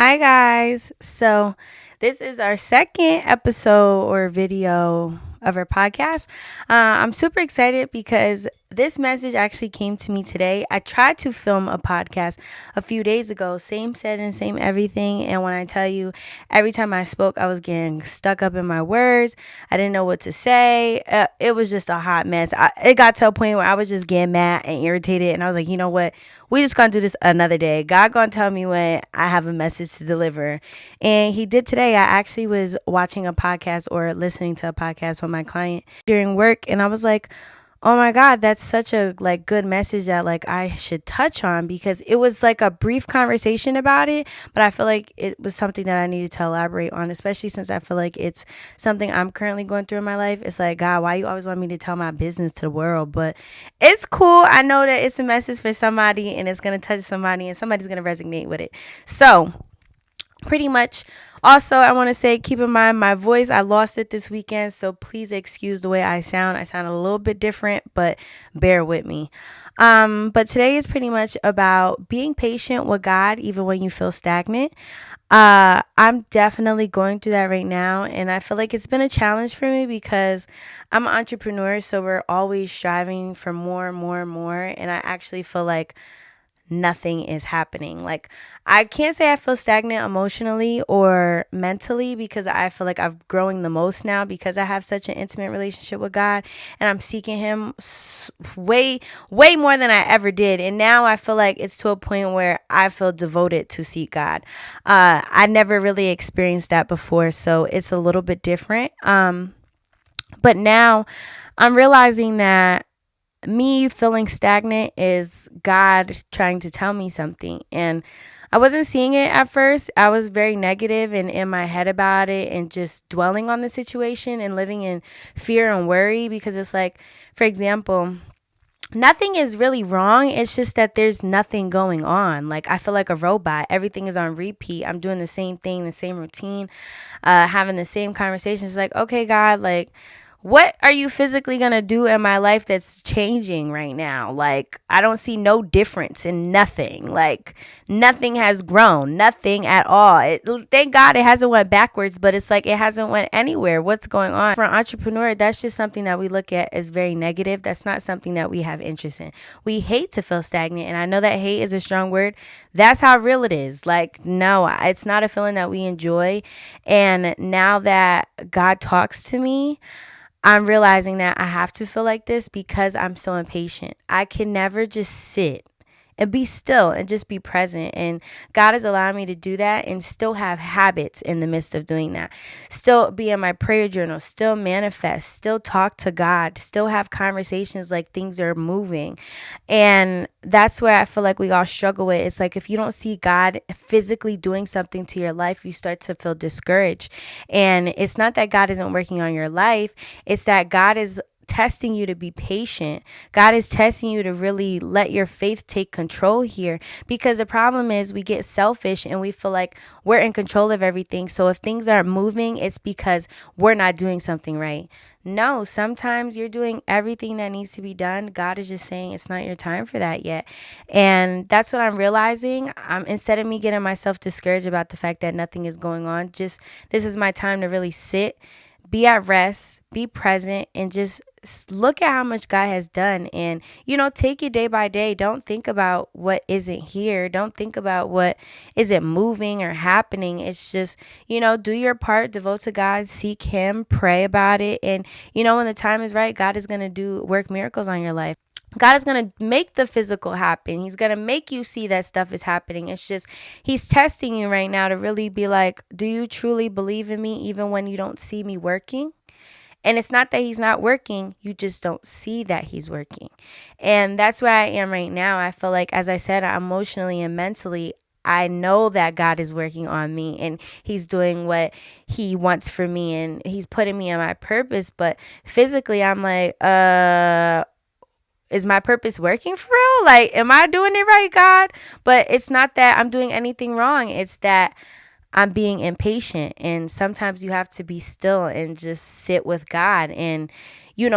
Hi, guys. So, this is our second episode or video of our podcast. I'm super excited because this message actually came to me today. I tried to film a podcast a few days ago, same setting, same everything. And when I tell you, every time I spoke, I was getting stuck up in my words. I didn't know what to say. It was just a hot mess. It got to a point where I was just getting mad and irritated. And I was like, you know what? We just gonna do this another day. God gonna tell me when I have a message to deliver. And he did today. I actually was watching a podcast or listening to a podcast with my client during work, and I was like, oh my God, that's such a good message that I should touch on, because it was like a brief conversation about it, but I feel like it was something that I needed to elaborate on, especially since I feel like it's something I'm currently going through in my life. It's like, God, why you always want me to tell my business to the world? But it's cool. I know that it's a message for somebody and it's gonna touch somebody and somebody's gonna resonate with it. So pretty much. Also, I want to say, keep in mind my voice. I lost it this weekend, so please excuse the way I sound. I sound a little bit different, but bear with me. But today is pretty much about being patient with God, even when you feel stagnant. I'm definitely going through that right now, and I feel like it's been a challenge for me because I'm an entrepreneur, so we're always striving for more and more and more, and I actually feel like nothing is happening. Like, I can't say I feel stagnant emotionally or mentally, because I feel like I'm growing the most now because I have such an intimate relationship with God and I'm seeking him way more than I ever did. And now I feel like it's to a point where I feel devoted to seek God. I never really experienced that before, so it's a little bit different. But now I'm realizing that me feeling stagnant is God trying to tell me something. And I wasn't seeing it at first. I was very negative and in my head about it and just dwelling on the situation and living in fear and worry, because it's like, for example, nothing is really wrong. It's just that there's nothing going on. Like, I feel like a robot. Everything is on repeat. I'm doing the same thing, the same routine, having the same conversations. It's like, okay, God, what are you physically going to do in my life that's changing right now? Like, I don't see no difference in nothing. Like, nothing has grown, nothing at all. Thank God it hasn't went backwards, but it's like it hasn't went anywhere. What's going on? For an entrepreneur, that's just something that we look at as very negative. That's not something that we have interest in. We hate to feel stagnant, and I know that hate is a strong word. That's how real it is. Like, no, it's not a feeling that we enjoy. And now that God talks to me, I'm realizing that I have to feel like this because I'm so impatient. I can never just sit and be still and just be present. And God is allowing me to do that and still have habits in the midst of doing that. Still be in my prayer journal, still manifest, still talk to God, still have conversations like things are moving. And that's where I feel like we all struggle with. It's like, if you don't see God physically doing something to your life, you start to feel discouraged. And it's not that God isn't working on your life, it's that God is testing you to be patient. God is testing you to really let your faith take control here, because the problem is we get selfish and we feel like we're in control of everything. So if things aren't moving, it's because we're not doing something right. No, sometimes you're doing everything that needs to be done. God is just saying it's not your time for that yet. And that's what I'm realizing. Instead of me getting myself discouraged about the fact that nothing is going on, just this is my time to really sit, be at rest, be present, and just look at how much God has done. And, take it day by day. Don't think about what isn't here. Don't think about what isn't moving or happening. It's just, do your part, devote to God, seek him, pray about it. And, when the time is right, God is going to work miracles on your life. God is going to make the physical happen. He's going to make you see that stuff is happening. It's just, he's testing you right now to really be like, do you truly believe in me even when you don't see me working? And it's not that he's not working. You just don't see that he's working. And that's where I am right now. I feel like, as I said, emotionally and mentally, I know that God is working on me and he's doing what he wants for me and he's putting me on my purpose. But physically, I'm like, is my purpose working for real? Like, am I doing it right, God? But it's not that I'm doing anything wrong. It's that I'm being impatient. And sometimes you have to be still and just sit with God and,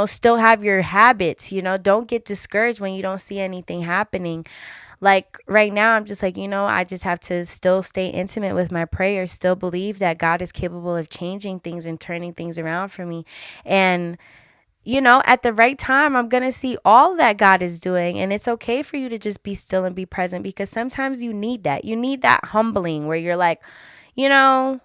still have your habits. Don't get discouraged when you don't see anything happening. Like right now, I'm just like, I just have to still stay intimate with my prayers, still believe that God is capable of changing things and turning things around for me. And at the right time, I'm going to see all that God is doing. And it's okay for you to just be still and be present, because sometimes you need that. You need that humbling where you're like, you know,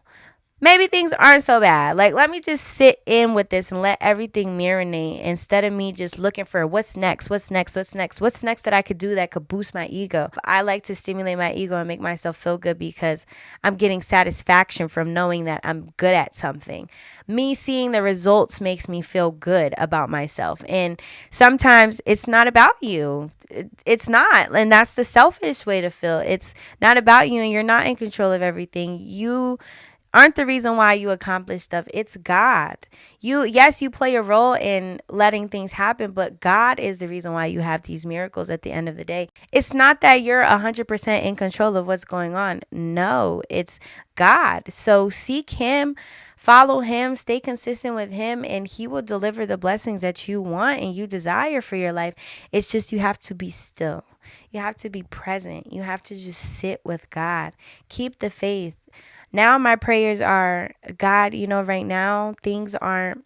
maybe things aren't so bad. Like, let me just sit in with this and let everything marinate, instead of me just looking for what's next, what's next that I could do that could boost my ego. I like to stimulate my ego and make myself feel good, because I'm getting satisfaction from knowing that I'm good at something. Me seeing the results makes me feel good about myself. And sometimes it's not about you. It's not. And that's the selfish way to feel. It's not about you, and you're not in control of everything. You aren't the reason why you accomplish stuff. It's God. Yes, you play a role in letting things happen, but God is the reason why you have these miracles at the end of the day. It's not that you're 100% in control of what's going on. No, it's God. So seek Him, follow Him, stay consistent with Him, and He will deliver the blessings that you want and you desire for your life. It's just you have to be still. You have to be present. You have to just sit with God. Keep the faith. Now my prayers are, God, right now things aren't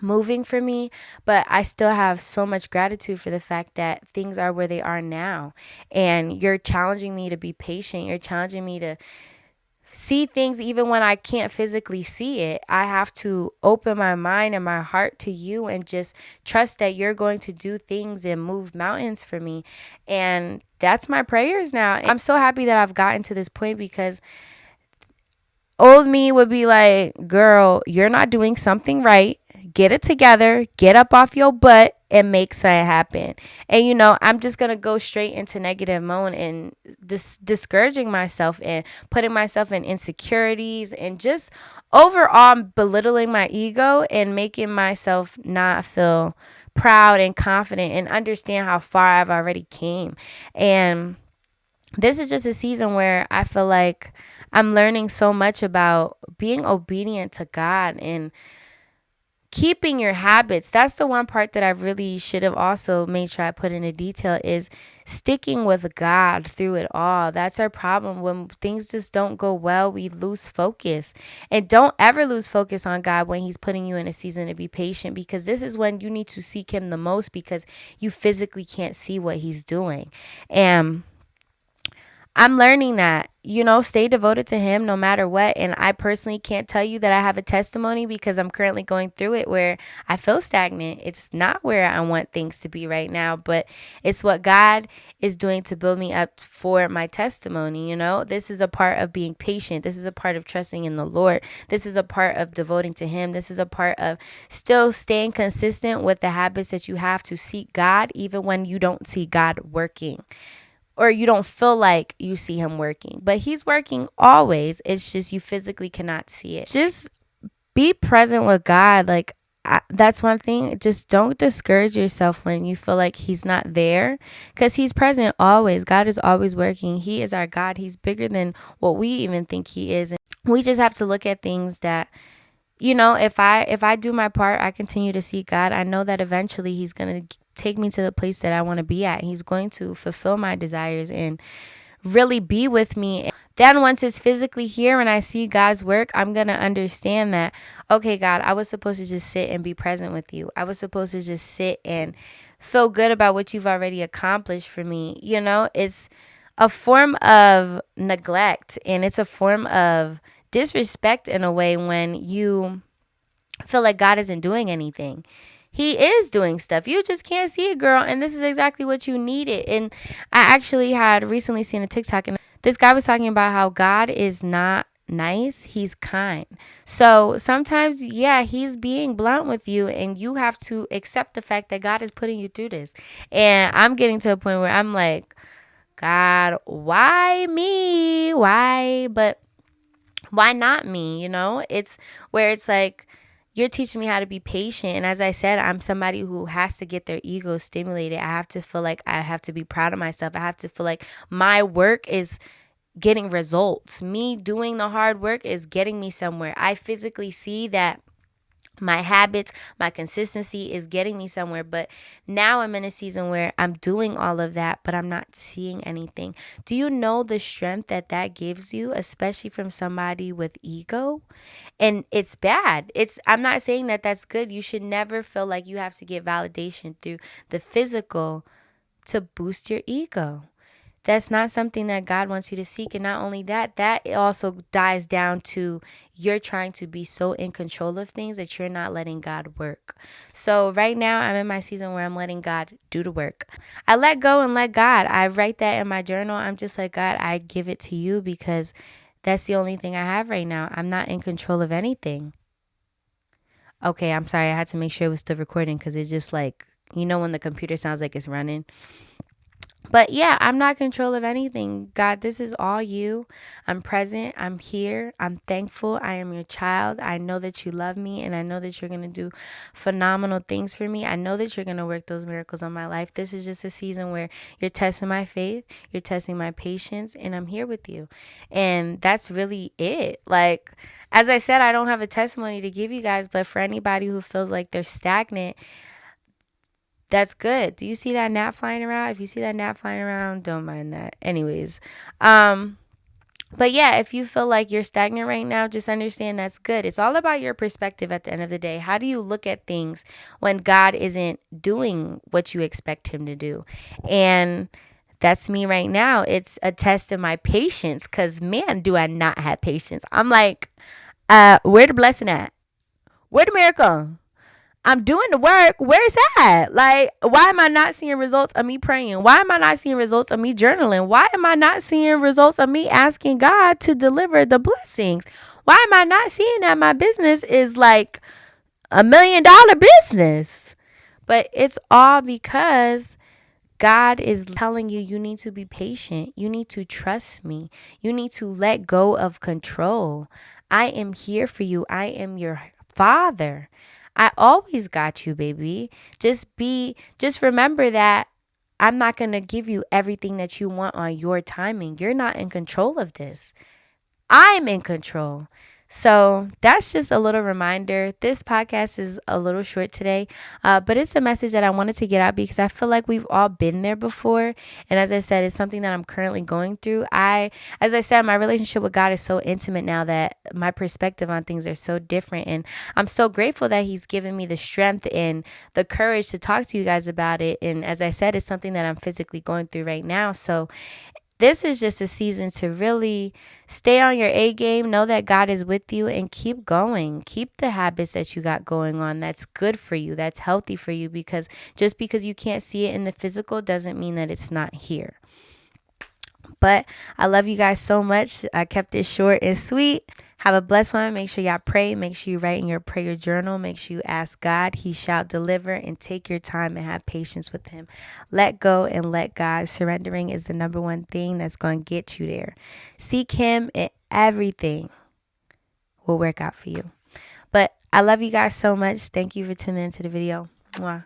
moving for me, but I still have so much gratitude for the fact that things are where they are now. And you're challenging me to be patient. You're challenging me to see things even when I can't physically see it. I have to open my mind and my heart to you and just trust that you're going to do things and move mountains for me. And that's my prayers now. I'm so happy that I've gotten to this point, because old me would be like, girl, you're not doing something right. Get it together. Get up off your butt and make something happen. And, I'm just going to go straight into negative mode and discouraging myself and putting myself in insecurities and just overall belittling my ego and making myself not feel proud and confident and understand how far I've already came. And this is just a season where I feel like I'm learning so much about being obedient to God and keeping your habits. That's the one part that I really should have also made sure I put into detail, is sticking with God through it all. That's our problem. When things just don't go well, we lose focus. And don't ever lose focus on God when He's putting you in a season to be patient, because this is when you need to seek Him the most, because you physically can't see what He's doing. And I'm learning that, stay devoted to Him no matter what. And I personally can't tell you that I have a testimony, because I'm currently going through it where I feel stagnant. It's not where I want things to be right now, but it's what God is doing to build me up for my testimony. This is a part of being patient. This is a part of trusting in the Lord. This is a part of devoting to Him. This is a part of still staying consistent with the habits that you have to seek God, even when you don't see God working, or you don't feel like you see Him working, but He's working always. It's just you physically cannot see it. Just be present with God. Like, that's one thing. Just don't discourage yourself when you feel like He's not there, because He's present always. God is always working. He is our God. He's bigger than what we even think He is. And we just have to look at things that, if I do my part, I continue to seek God, I know that eventually He's going to take me to the place that I want to be at. He's going to fulfill my desires and really be with me. Then once it's physically here and I see God's work, I'm going to understand that, okay, God, I was supposed to just sit and be present with you. I was supposed to just sit and feel good about what you've already accomplished for me. It's a form of neglect, and it's a form of disrespect in a way when you feel like God isn't doing anything. He is doing stuff. You just can't see it, girl. And this is exactly what you needed. And I actually had recently seen a TikTok, and this guy was talking about how God is not nice. He's kind. So sometimes, yeah, He's being blunt with you, and you have to accept the fact that God is putting you through this. And I'm getting to a point where I'm like, God, why me? Why? But why not me? It's where it's like, you're teaching me how to be patient. And as I said, I'm somebody who has to get their ego stimulated. I have to feel like I have to be proud of myself. I have to feel like my work is getting results. Me doing the hard work is getting me somewhere. I physically see that My habits, my consistency is getting me somewhere. But now I'm in a season where I'm doing all of that, but I'm not seeing anything. Do you know the strength that that gives you, especially from somebody with ego? And it's bad. I'm not saying that that's good. You should never feel like you have to get validation through the physical to boost your ego. That's not something that God wants you to seek. And not only that, that also dies down to you're trying to be so in control of things that you're not letting God work. So right now I'm in my season where I'm letting God do the work. I let go and let God. I write that in my journal. I'm just like, God, I give it to you because that's the only thing I have right now. I'm not in control of anything. Okay, I'm sorry. I had to make sure it was still recording because it's just like, when the computer sounds like it's running. But yeah, I'm not in control of anything. God, this is all you. I'm present. I'm here. I'm thankful. I am your child. I know that you love me and I know that you're going to do phenomenal things for me. I know that you're going to work those miracles on my life. This is just a season where you're testing my faith, you're testing my patience, and I'm here with you. And that's really it. Like, as I said, I don't have a testimony to give you guys, but for anybody who feels like they're stagnant, that's good. Do you see that gnat flying around? If you see that gnat flying around, don't mind that. Anyways, but yeah, if you feel like you're stagnant right now, just understand that's good. It's all about your perspective at the end of the day. How do you look at things when God isn't doing what you expect him to do? And that's me right now. It's a test of my patience because, man, do I not have patience. I'm like, where the blessing at? Where the miracle? I'm doing the work. Where's that? Like, why am I not seeing results of me praying? Why am I not seeing results of me journaling? Why am I not seeing results of me asking God to deliver the blessings? Why am I not seeing that my business is like $1 million business? But it's all because God is telling you, you need to be patient. You need to trust me. You need to let go of control. I am here for you. I am your father. I always got you, baby. Just remember that I'm not going to give you everything that you want on your timing. You're not in control of this. I'm in control. So that's just a little reminder. This podcast is a little short today, but it's a message that I wanted to get out because I feel like we've all been there before. And as I said, it's something that I'm currently going through. As I said, my relationship with God is so intimate now that my perspective on things are so different. And I'm so grateful that he's given me the strength and the courage to talk to you guys about it. And as I said, it's something that I'm physically going through right now. So this is just a season to really stay on your A game, know that God is with you, and keep going. Keep the habits that you got going on. That's good for you. That's healthy for you, because just because you can't see it in the physical doesn't mean that it's not here. But I love you guys so much. I kept it short and sweet. Have a blessed one. Make sure y'all pray. Make sure you write in your prayer journal. Make sure you ask God. He shall deliver, and take your time and have patience with him. Let go and let God. Surrendering is the number one thing that's going to get you there. Seek him and everything will work out for you. But I love you guys so much. Thank you for tuning into the video. Mwah.